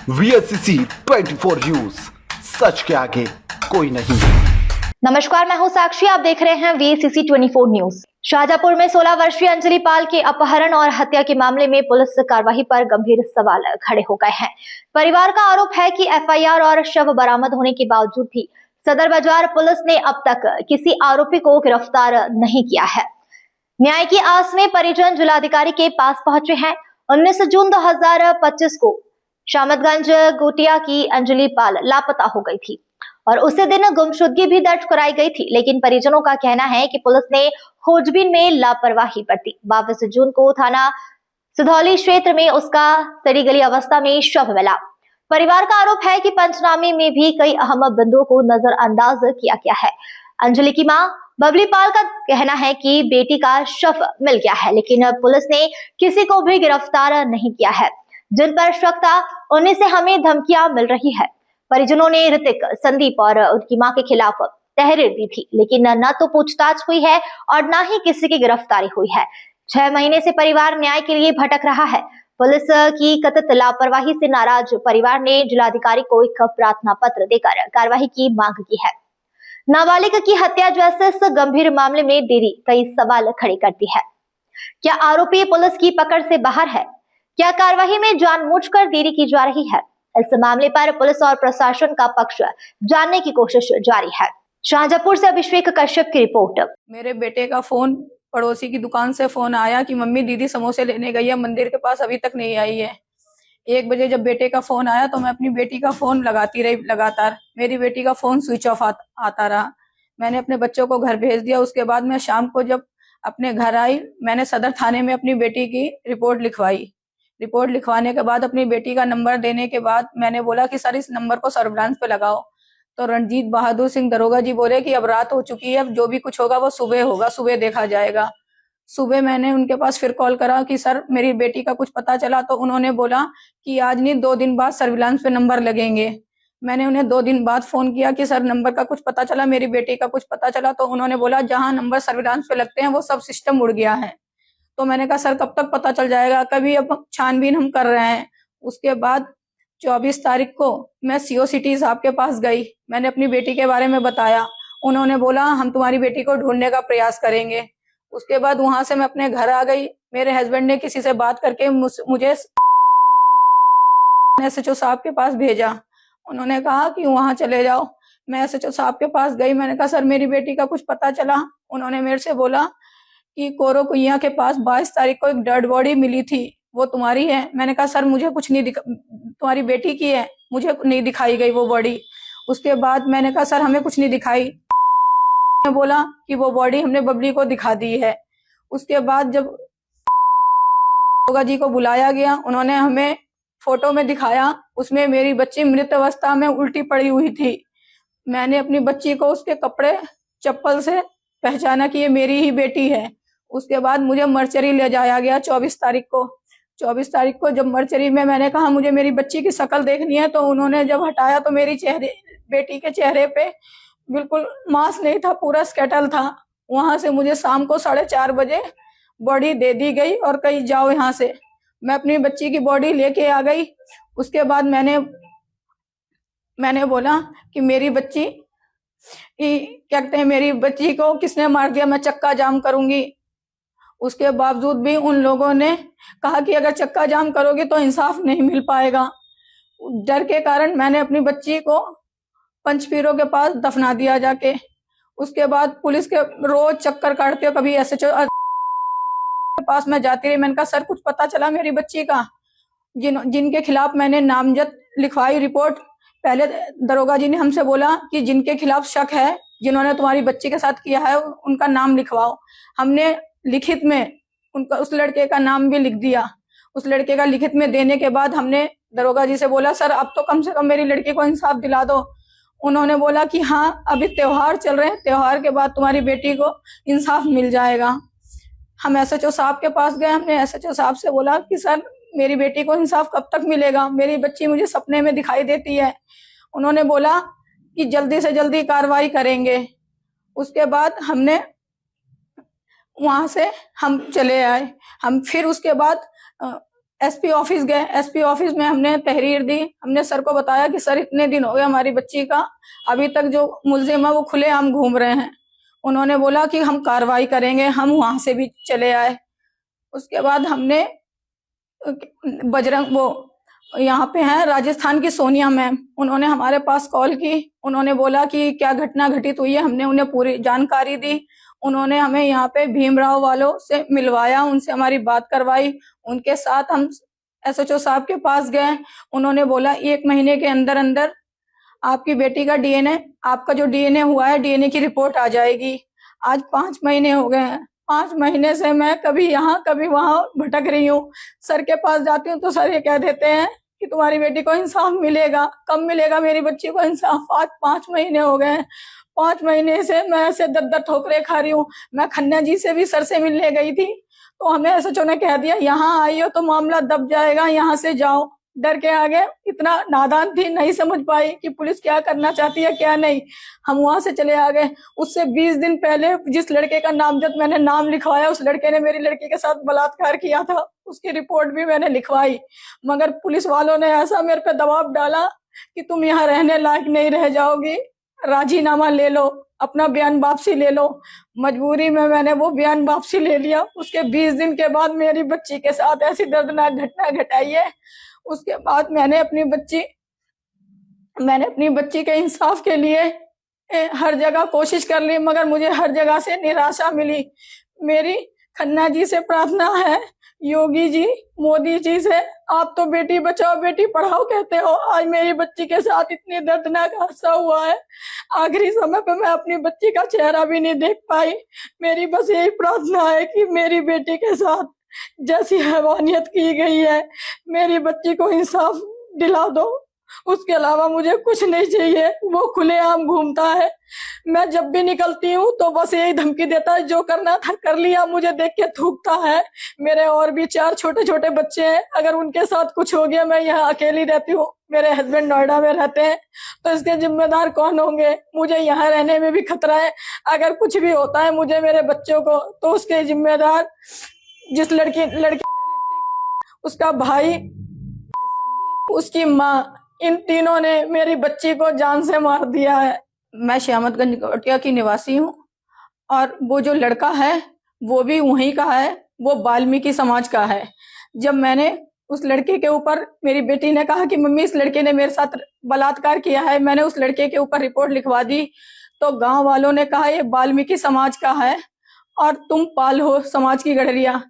VSCC 24 news, सच के आगे कोई नहीं। नमस्कार, मैं हूं साक्षी। आप देख रहे हैं VSCC 24 न्यूज। शाहजहांपुर में 16 वर्षीय अंजलि पाल के अपहरण और हत्या के मामले में पुलिस कार्रवाई पर गंभीर सवाल खड़े हो गए हैं। परिवार का आरोप है कि FIR और शव बरामद होने के बावजूद भी सदर बाजार पुलिस ने अब तक किसी आरोपी को गिरफ्तार नहीं किया है। न्याय की आस में परिजन जिलाधिकारी के पास पहुंचे हैं। 19 जून 2025 को शामतगंज गोटिया की अंजलि पाल लापता हो गई थी और उसी दिन गुमशुदगी भी दर्ज कराई गई थी, लेकिन परिजनों का कहना है कि पुलिस ने खोजबीन में लापरवाही बरती। 22 जून को थाना सिधौली क्षेत्र में उसका सड़ी गली अवस्था में शव मिला। परिवार का आरोप है कि पंचनामे में भी कई अहम बिंदुओं को नजरअंदाज किया गया है। अंजलि की मां बबली पाल का कहना है कि बेटी का शव मिल गया है, लेकिन पुलिस ने किसी को भी गिरफ्तार नहीं किया है। जिन पर शक था उन्हीं से हमें धमकियां मिल रही है। परिजनों ने ऋतिक, संदीप और उनकी मां के खिलाफ तहरीर दी थी, लेकिन न तो पूछताछ हुई है और न ही किसी की गिरफ्तारी हुई है। 6 महीने से परिवार न्याय के लिए भटक रहा है। पुलिस की कथित लापरवाही से नाराज परिवार ने जिलाधिकारी को एक प्रार्थना पत्र देकर कार्रवाई की मांग की है। नाबालिग की हत्या जैसे इस गंभीर मामले में देरी कई सवाल खड़े करती है। क्या आरोपी पुलिस की पकड़ से बाहर है? क्या कार्रवाई में जानबूझकर देरी की जा रही है? इस मामले पर पुलिस और प्रशासन का पक्ष जानने की कोशिश जारी है। शाहजहांपुर से अभिषेक कश्यप की रिपोर्ट। मेरे बेटे का फोन पड़ोसी की दुकान से फोन आया कि मम्मी दीदी समोसे लेने गई है, मंदिर के पास अभी तक नहीं आई है। 1 बजे जब बेटे का फोन आया तो मैं अपनी बेटी का फोन लगाती रही लगातार। मेरी बेटी का फोन स्विच ऑफ आता रहा। मैंने अपने बच्चों को घर भेज दिया। उसके बाद मैं शाम को जब अपने घर आई, मैंने सदर थाने में अपनी बेटी की रिपोर्ट लिखवाई। रिपोर्ट लिखवाने के बाद अपनी बेटी का नंबर देने के बाद मैंने बोला कि सर इस नंबर को सर्विलांस पे लगाओ। तो रणजीत बहादुर सिंह दरोगा जी बोले कि अब रात हो चुकी है, अब जो भी कुछ होगा वो सुबह होगा, सुबह देखा जाएगा। सुबह मैंने उनके पास फिर कॉल करा कि सर मेरी बेटी का कुछ पता चला, तो उन्होंने बोला कि आज नहीं 2 दिन बाद सर्विलांस पे नंबर लगेंगे। मैंने उन्हें 2 दिन बाद फोन किया कि सर नंबर का कुछ पता चला, मेरी बेटी का कुछ पता चला, तो उन्होंने बोला जहां नंबर सर्विलांस पे लगते हैं वो सब सिस्टम उड़ गया है। तो मैंने कहा सर कब तक पता चल जाएगा, कभी अब छानबीन हम कर रहे हैं। उसके बाद 24 तारीख को मैं CO सिटी साहब के पास गई। मैंने अपनी बेटी के बारे में बताया। उन्होंने बोला हम तुम्हारी बेटी को ढूंढने का प्रयास करेंगे। उसके बाद वहां से मैं अपने घर आ गई। मेरे हस्बैंड ने किसी से बात करके मुझे SHO साहब के पास भेजा। उन्होंने कहा कि वहां चले जाओ। मैं SHO साहब के पास गई। मैंने कहा सर मेरी बेटी का कुछ पता चला। उन्होंने मेरे से बोला कि कोरो कुइया के पास 22 तारीख को एक डेड बॉडी मिली थी, वो तुम्हारी है। मैंने कहा सर मुझे कुछ नहीं तुम्हारी बेटी की है, मुझे नहीं दिखाई गई वो बॉडी। उसके बाद मैंने कहा सर हमें कुछ नहीं दिखाई। बोला कि वो बॉडी हमने बबली को दिखा दी है। उसके बाद जब दरोगा जी को बुलाया गया, उन्होंने हमें फोटो में दिखाया, उसमें मेरी बच्ची मृत अवस्था में उल्टी पड़ी हुई थी। मैंने अपनी बच्ची को उसके कपड़े चप्पल से पहचाना कि ये मेरी ही बेटी है। उसके बाद मुझे मर्चरी ले जाया गया 24 तारीख को। 24 तारीख को जब मर्चरी में मैंने कहा मुझे मेरी बच्ची की शक्ल देखनी है, तो उन्होंने जब हटाया तो मेरी बेटी के चेहरे पे बिल्कुल मांस नहीं था, पूरा स्केटल था। वहां से मुझे शाम को 4:30 बजे बॉडी दे दी गई और कही जाओ यहाँ से। मैं अपनी बच्ची की बॉडी लेके आ गई। उसके बाद मैंने बोला कि मेरी बच्ची क्या कहते हैं, मेरी बच्ची को किसने मार दिया, मैं चक्का जाम करूंगी। उसके बावजूद भी उन लोगों ने कहा कि अगर चक्का जाम करोगे तो इंसाफ नहीं मिल पाएगा। डर के कारण मैंने अपनी बच्ची को पंचपीरों के पास दफना दिया जाके। उसके बाद पुलिस के रोज चक्कर काटते हो, कभी SHO के पास मैं जाती रही। मैंने कहा सर कुछ पता चला मेरी बच्ची का? जिनके खिलाफ मैंने नामजद लिखवाई रिपोर्ट, पहले दरोगा जी ने हमसे बोला कि जिनके खिलाफ शक है, जिन्होंने तुम्हारी बच्ची के साथ किया है, उनका नाम लिखवाओ। हमने लिखित में उनका उस लड़के का नाम भी लिख दिया। उस लड़के का लिखित में देने के बाद हमने दरोगा जी से बोला सर अब तो कम से कम मेरी लड़की को इंसाफ दिला दो। उन्होंने बोला कि हाँ अभी त्योहार चल रहे हैं, त्योहार के बाद तुम्हारी बेटी को इंसाफ मिल जाएगा। हम SHO साहब के पास गए। हमने SHO साहब से बोला कि सर मेरी बेटी को इंसाफ कब तक मिलेगा, मेरी बच्ची मुझे सपने में दिखाई देती है। उन्होंने बोला कि जल्दी से जल्दी कार्रवाई करेंगे। उसके बाद हमने वहां से हम चले आए। हम फिर उसके बाद एसपी ऑफिस गए, एसपी ऑफिस में हमने तहरीर दी। हमने सर को बताया कि सर इतने दिन हो गए हमारी बच्ची का, अभी तक जो मुलजिम है वो खुलेआम घूम रहे हैं। उन्होंने बोला कि हम कार्रवाई करेंगे। हम वहां से भी चले आए। उसके बाद हमने बजरंग वो यहाँ पे है राजस्थान की सोनिया मैम, उन्होंने हमारे पास कॉल की। उन्होंने बोला कि क्या घटना घटित हुई है। हमने उन्हें पूरी जानकारी दी। उन्होंने हमें यहाँ पे भीमराव वालों से मिलवाया, उनसे हमारी बात करवाई। उनके साथ हम एसएचओ साहब के पास गए। उन्होंने बोला 1 महीने के अंदर अंदर आपकी बेटी का डीएनए, आपका जो डीएनए हुआ है डीएनए की रिपोर्ट आ जाएगी। आज 5 महीने हो गए हैं। 5 महीने से मैं कभी यहाँ कभी वहां भटक रही हूँ। सर के पास जाती हूँ तो सर ये कह देते हैं कि तुम्हारी बेटी को इंसाफ मिलेगा। कब मिलेगा मेरी बच्ची को इंसाफ? आज 5 महीने हो गए हैं। 5 महीने से मैं ऐसे दर ठोकरे खा रही हूँ। मैं खन्ना जी से भी सर से मिलने गई थी तो हमें एसएचओ ने कह दिया यहाँ आई हो तो मामला दब जाएगा, यहाँ से जाओ। डर के आगे इतना नादान थी, नहीं समझ पाई कि पुलिस क्या करना चाहती है क्या नहीं। हम वहां से चले आ गए। उससे 20 दिन पहले जिस लड़के का नामजद मैंने नाम लिखवाया, उस लड़के ने मेरी लड़की के साथ बलात्कार किया था। उसकी रिपोर्ट भी मैंने लिखवाई, मगर पुलिस वालों ने ऐसा मेरे पे दबाव डाला कि तुम यहाँ रहने लायक नहीं रह जाओगी, राजीनामा ले लो, अपना बयान वापसी ले लो। मजबूरी में मैंने वो बयान वापसी ले लिया। उसके 20 दिन के बाद मेरी बच्ची के साथ ऐसी दर्दनाक घटना घटाई है। उसके बाद मैंने अपनी बच्ची के इंसाफ के लिए हर जगह कोशिश कर ली, मगर मुझे हर जगह से निराशा मिली। मेरी खन्ना जी से प्रार्थना है, योगी जी, मोदी जी से, आप तो बेटी बचाओ बेटी पढ़ाओ कहते हो, आज मेरी बच्ची के साथ इतनी दर्दनाक हादसा हुआ है। आखिरी समय पे मैं अपनी बच्ची का चेहरा भी नहीं देख पाई। मेरी बस यही प्रार्थना है कि मेरी बेटी के साथ जैसी हैवानियत की गई है मेरी बच्ची को इंसाफ दिला दो। उसके अलावा मुझे कुछ नहीं चाहिए। वो खुलेआम घूमता है। मैं जब भी निकलती हूँ तो बस यही धमकी देता है, जो करना था कर लिया। मुझे देख के थूकता है। मेरे और भी 4 छोटे छोटे बच्चे हैं, अगर उनके साथ कुछ हो गया, मैं यहाँ अकेली रहती हूँ, मेरे हस्बैंड नोएडा में रहते हैं, तो इसके जिम्मेदार कौन होंगे? मुझे यहाँ रहने में भी खतरा है। अगर कुछ भी होता है मुझे मेरे बच्चों को, तो उसके जिम्मेदार जिस लड़की उसका भाई, उसकी माँ, इन तीनों ने मेरी बच्ची को जान से मार दिया है। मैं श्यामतगंज कवटिया की निवासी हूँ और वो जो लड़का है वो भी वहीं का है, वो वाल्मीकि समाज का है। जब मैंने उस लड़के के ऊपर, मेरी बेटी ने कहा कि मम्मी इस लड़के ने मेरे साथ बलात्कार किया है, मैंने उस लड़के के ऊपर रिपोर्ट लिखवा दी, तो गांव वालों ने कहा ये वाल्मीकि समाज का है और तुम पाल हो समाज की गडरिया,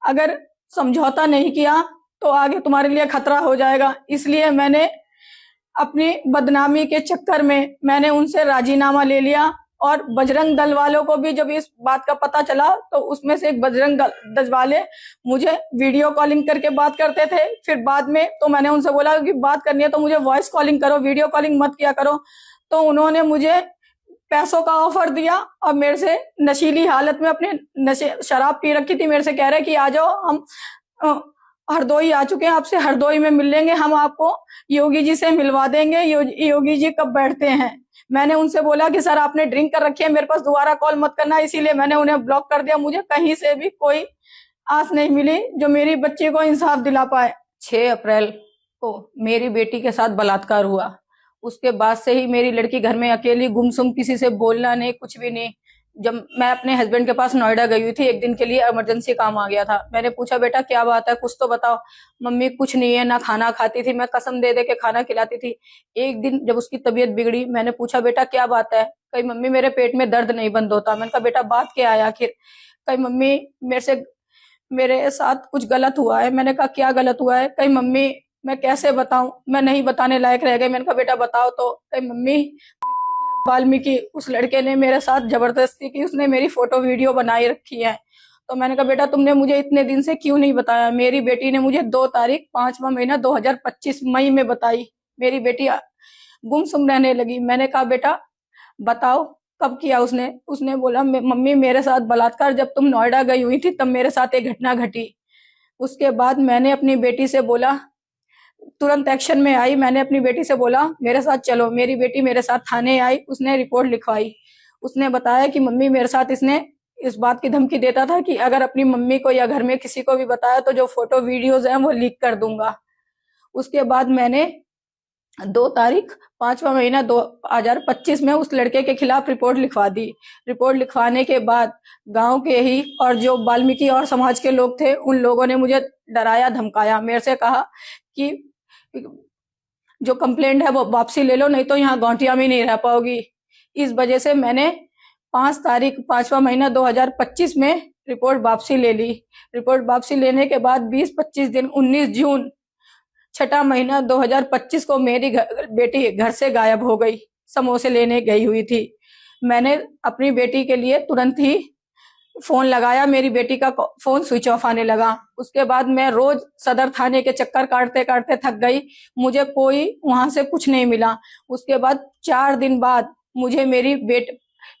अगर समझौता नहीं किया तो आगे तुम्हारे लिए खतरा हो जाएगा। इसलिए मैंने अपनी बदनामी के चक्कर में मैंने उनसे राजीनामा ले लिया। और बजरंग दल वालों को भी जब इस बात का पता चला तो उसमें से एक बजरंग दल वाले मुझे वीडियो कॉलिंग करके बात करते थे। फिर बाद में तो मैंने उनसे बोला कि बात करनी है तो मुझे वॉइस कॉलिंग करो, वीडियो कॉलिंग मत किया करो। तो उन्होंने मुझे पैसों का ऑफर दिया और मेरे से नशीली हालत में, अपने शराब पी रखी थी, मेरे से कह रहे कि आ जाओ, हम हरदोई आ चुके हैं, आपसे हरदोई में मिल लेंगे, हम आपको योगी जी से मिलवा देंगे, योगी जी कब बैठते हैं। मैंने उनसे बोला कि सर आपने ड्रिंक कर रखी है, मेरे पास दोबारा कॉल मत करना, इसीलिए मैंने उन्हें ब्लॉक कर दिया। मुझे कहीं से भी कोई आस नहीं मिली जो मेरी बच्ची को इंसाफ दिला पाए। 6 अप्रैल को मेरी बेटी के साथ बलात्कार हुआ। उसके बाद से ही मेरी लड़की घर में अकेली गुमसुम, किसी से बोलना नहीं, कुछ भी नहीं। जब मैं अपने हस्बैंड के पास नोएडा गई हुई थी, एक दिन के लिए इमरजेंसी काम आ गया था, मैंने पूछा बेटा क्या बात है, कुछ तो बताओ। मम्मी कुछ नहीं है, ना खाना खाती थी, मैं कसम दे दे के खाना खिलाती थी। एक दिन जब उसकी तबीयत बिगड़ी, मैंने पूछा बेटा क्या बात है, कही मम्मी मेरे पेट में दर्द नहीं बंद होता। मैंने कहा बेटा बात क्या है आखिर? कही मम्मी मेरे साथ कुछ गलत हुआ है। मैंने कहा क्या गलत हुआ है? कही मम्मी मैं कैसे बताऊं, मैं नहीं बताने लायक रह गई। मैंने कहा बेटा बताओ तो। कही मम्मी वाल्मीकि उस लड़के ने मेरे साथ जबरदस्ती की, उसने मेरी फोटो वीडियो बनाई रखी है। तो मैंने कहा बेटा तुमने मुझे इतने दिन से क्यों नहीं बताया? मेरी बेटी ने मुझे 2 तारीख 5वां महीना 2025 मई में बताई। मेरी बेटी गुमसुम रहने लगी। मैंने कहा बेटा बताओ कब किया उसने बोला मम्मी मेरे साथ बलात्कार जब तुम नोएडा गई हुई थी तब मेरे साथ एक घटना घटी। उसके बाद मैंने अपनी बेटी से बोला, तुरंत एक्शन में आई। मैंने अपनी बेटी से बोला मेरे साथ चलो। मेरी बेटी मेरे साथ थाने आई, उसने रिपोर्ट लिखवाई। उसने बताया कि मम्मी मेरे साथ इसने इस बात की धमकी देता था कि अगर अपनी मम्मी को या घर में किसी को भी बताया तो जो फोटो वीडियोज हैं वो लीक कर दूंगा। उसके बाद मैंने 2 तारीख 5वां महीना 2025 में उस लड़के के खिलाफ रिपोर्ट लिखवा दी। रिपोर्ट लिखवाने के बाद गांव के ही और जो वाल्मीकि और समाज के लोग थे उन लोगों ने मुझे डराया धमकाया, मेरे से कहा कि जो कंप्लेंट है वो वापसी ले लो, नहीं तो यहाँ गौटिया में नहीं रह पाओगी। इस वजह से मैंने 5 तारीख 5वां महीना 2025 में रिपोर्ट वापसी ले ली। रिपोर्ट वापसी लेने के बाद 20-25 दिन 19 जून 6वां महीना 2025 को मेरी बेटी घर से गायब हो गई, समोसे लेने गई हुई थी। मैंने अपनी बेटी के लिए तुरंत ही फोन लगाया, मेरी बेटी का फोन स्विच ऑफ आने लगा। उसके बाद मैं रोज सदर थाने के चक्कर काटते काटते थक गई, मुझे कोई वहां से कुछ नहीं मिला। उसके बाद 4 दिन बाद मुझे मेरी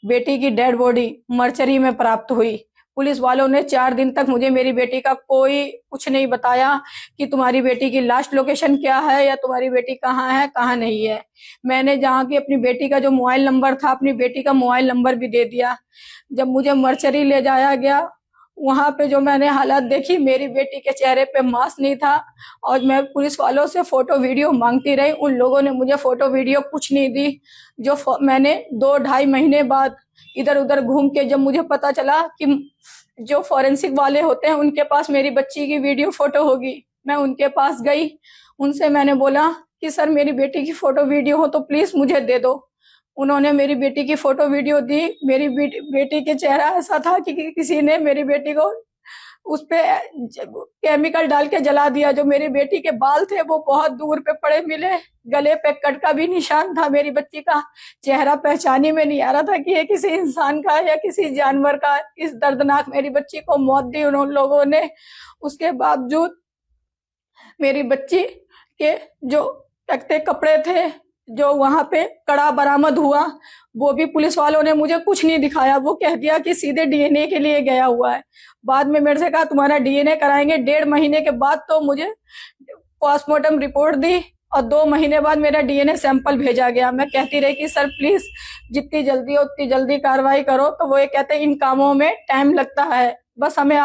बेटी की डेड बॉडी मर्चरी में प्राप्त हुई। पुलिस वालों ने 4 दिन तक मुझे मेरी बेटी का कोई कुछ नहीं बताया कि तुम्हारी बेटी की लास्ट लोकेशन क्या है या तुम्हारी बेटी कहाँ है कहाँ नहीं है। मैंने जहाँ की अपनी बेटी का जो मोबाइल नंबर था, अपनी बेटी का मोबाइल नंबर भी दे दिया। जब मुझे मर्चरी ले जाया गया, वहां पे जो मैंने हालत देखी, मेरी बेटी के चेहरे पे मास्क नहीं था और मैं पुलिस वालों से फोटो वीडियो मांगती रही। उन लोगों ने मुझे फोटो वीडियो कुछ नहीं दी। जो मैंने 2-2.5 महीने बाद इधर उधर घूम के जब मुझे पता चला कि जो फॉरेंसिक वाले होते हैं उनके पास मेरी बच्ची की वीडियो फोटो होगी, मैं उनके पास गई। उनसे मैंने बोला कि सर मेरी बेटी की फोटो वीडियो हो तो प्लीज मुझे दे दो। उन्होंने मेरी बेटी की फोटो वीडियो दी। मेरी बेटी के चेहरा ऐसा था कि किसी ने मेरी बेटी को उस पे केमिकल डाल के जला दिया। जो मेरी बेटी के बाल थे वो बहुत दूर पे पड़े मिले, गले पे कट का भी निशान था। मेरी बच्ची का चेहरा पहचानी में नहीं आ रहा था कि ये किसी इंसान का या किसी जानवर का। इस दर्दनाक मेरी बच्ची को मौत दी उन लोगों ने। उसके बावजूद मेरी बच्ची के जो टकते कपड़े थे, जो वहां पे कड़ा बरामद हुआ, वो भी पुलिस वालों ने मुझे कुछ नहीं दिखाया। वो कह दिया कि सीधे डीएनए के लिए गया हुआ है। बाद में मेरे से कहा तुम्हारा डीएनए कराएंगे। 1.5 महीने के बाद तो मुझे पोस्टमार्टम रिपोर्ट दी और 2 महीने बाद मेरा डीएनए सैंपल भेजा गया। मैं कहती रही कि सर प्लीज जितनी जल्दी हो उतनी जल्दी कार्रवाई करो, तो वो ये कहते इन कामों में टाइम लगता है, बस हमें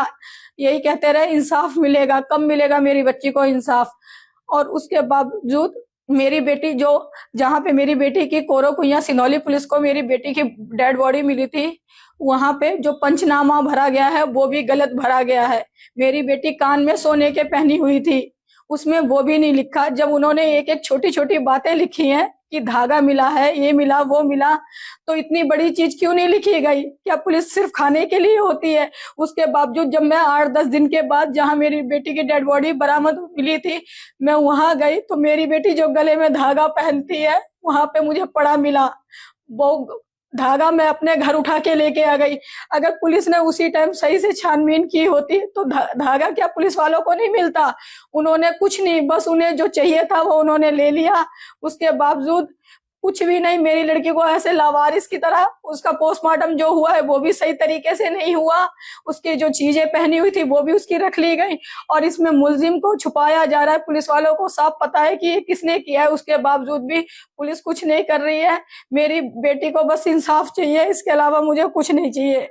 यही कहते रहे इंसाफ मिलेगा। कब मिलेगा मेरी बच्ची को इंसाफ? और उसके बावजूद मेरी बेटी जो जहाँ पे मेरी बेटी की कोरो कुइया सिनौली पुलिस को मेरी बेटी की डेड बॉडी मिली थी, वहां पे जो पंचनामा भरा गया है वो भी गलत भरा गया है। मेरी बेटी कान में सोने के पहनी हुई थी, उसमें वो भी नहीं लिखा। जब उन्होंने एक एक छोटी छोटी बातें लिखी हैं कि धागा मिला है, ये मिला वो मिला, तो इतनी बड़ी चीज क्यों नहीं लिखी गई? क्या पुलिस सिर्फ खाने के लिए होती है? उसके बावजूद जब मैं 8-10 दिन के बाद जहां मेरी बेटी की डेड बॉडी बरामद मिली थी, मैं वहां गई तो मेरी बेटी जो गले में धागा पहनती है वहां पे मुझे पड़ा मिला। वो धागा मैं अपने घर उठा के लेके आ गई। अगर पुलिस ने उसी टाइम सही से छानबीन की होती तो धागा क्या पुलिस वालों को नहीं मिलता? उन्होंने कुछ नहीं, बस उन्हें जो चाहिए था वो उन्होंने ले लिया। उसके बावजूद कुछ भी नहीं, मेरी लड़की को ऐसे लावारिस की तरह, उसका पोस्टमार्टम जो हुआ है वो भी सही तरीके से नहीं हुआ। उसकी जो चीजें पहनी हुई थी वो भी उसकी रख ली गई और इसमें मुलजिम को छुपाया जा रहा है। पुलिस वालों को साफ पता है कि ये किसने किया है, उसके बावजूद भी पुलिस कुछ नहीं कर रही है। मेरी बेटी को बस इंसाफ चाहिए, इसके अलावा मुझे कुछ नहीं चाहिए।